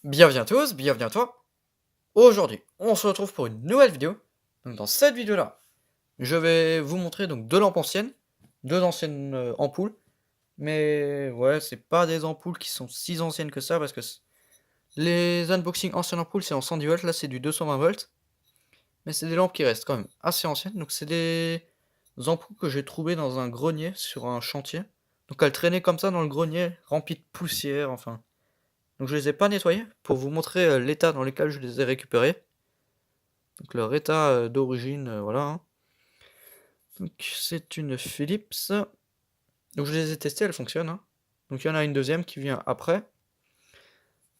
Bienvenue à tous, bienvenue à toi. Aujourd'hui, on se retrouve pour une nouvelle vidéo. Donc dans cette vidéo-là, je vais vous montrer donc deux lampes anciennes, deux anciennes ampoules. Mais ouais, c'est pas des ampoules qui sont si anciennes que ça parce que les unboxings anciennes ampoules c'est en 110 volts, là c'est du 220 volts. Mais c'est des lampes qui restent quand même assez anciennes. Donc c'est des ampoules que j'ai trouvées dans un grenier sur un chantier. Donc elles traînaient comme ça dans le grenier, remplies de poussière, enfin. Donc je les ai pas nettoyées pour vous montrer l'état dans lequel je les ai récupérées. Donc leur état d'origine, voilà, hein. Donc c'est une Philips. Donc je les ai testées, elles fonctionnent, hein. Donc il y en a une deuxième qui vient après.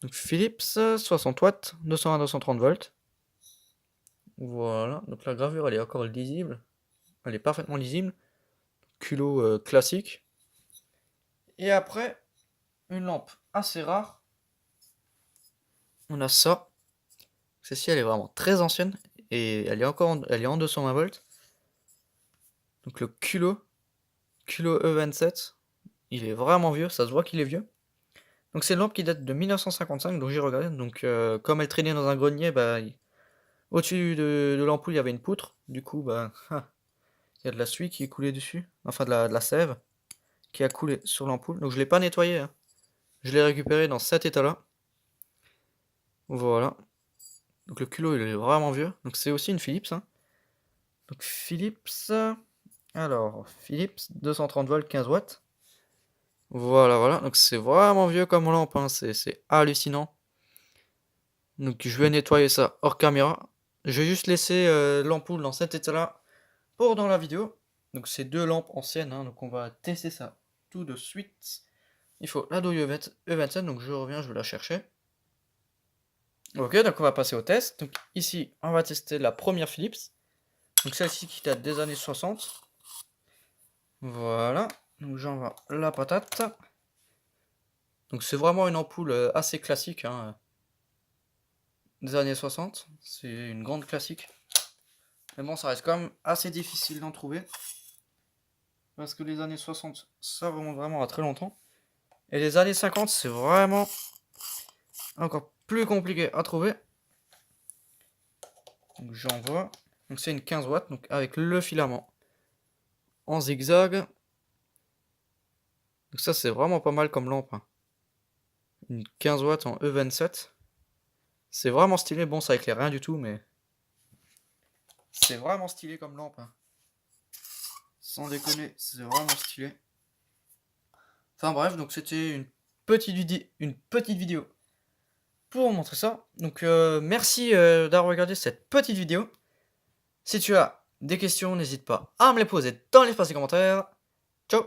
Donc Philips 60 watts, 220-230 volts. Voilà, donc la gravure elle est encore lisible. Elle est parfaitement lisible. Culot classique. Et après, une lampe assez rare. On a ça. Celle-ci elle est vraiment très ancienne. Et elle est elle est en 220 volts. Donc le culot E27. Il est vraiment vieux, ça se voit qu'il est vieux. Donc c'est une lampe qui date de 1955, donc j'ai regardé. Donc comme elle traînait dans un grenier, bah, au-dessus de l'ampoule il y avait une poutre. Du coup, bah, il y a de la suie qui est coulée dessus. Enfin de la sève qui a coulé sur l'ampoule. Donc je l'ai pas nettoyé, hein. Je l'ai récupéré dans cet état-là. Voilà. Donc le culot il est vraiment vieux. Donc c'est aussi une Philips, hein. Donc Philips. Alors, Philips, 230 volts, 15 watts. Voilà, voilà. Donc c'est vraiment vieux comme lampe, hein. C'est hallucinant. Donc je vais nettoyer ça hors caméra. Je vais juste laisser l'ampoule dans cet état-là pour dans la vidéo. Donc c'est deux lampes anciennes, hein, donc on va tester ça tout de suite. Il faut la douille E27, donc je reviens, je vais la chercher. Ok, donc on va passer au test. Donc ici, on va tester la première Philips. Donc celle-ci qui date des années 60. Voilà, donc j'envoie la patate. Donc c'est vraiment une ampoule assez classique, hein, des années 60. C'est une grande classique. Mais bon, ça reste quand même assez difficile d'en trouver. Parce que les années 60, ça remonte vraiment à très longtemps. Et les années 50, c'est vraiment encore plus compliqué à trouver. Donc j'envoie. Donc c'est une 15 watts, donc avec le filament en zigzag. Donc ça, c'est vraiment pas mal comme lampe, hein. Une 15 watts en E27. C'est vraiment stylé. Bon, ça éclaire rien du tout, mais c'est vraiment stylé comme lampe, hein. Sans déconner, c'est vraiment stylé. Enfin bref, donc c'était une petite vidéo pour vous montrer ça. Donc merci d'avoir regardé cette petite vidéo. Si tu as des questions, n'hésite pas à me les poser dans l'espace des commentaires. Ciao!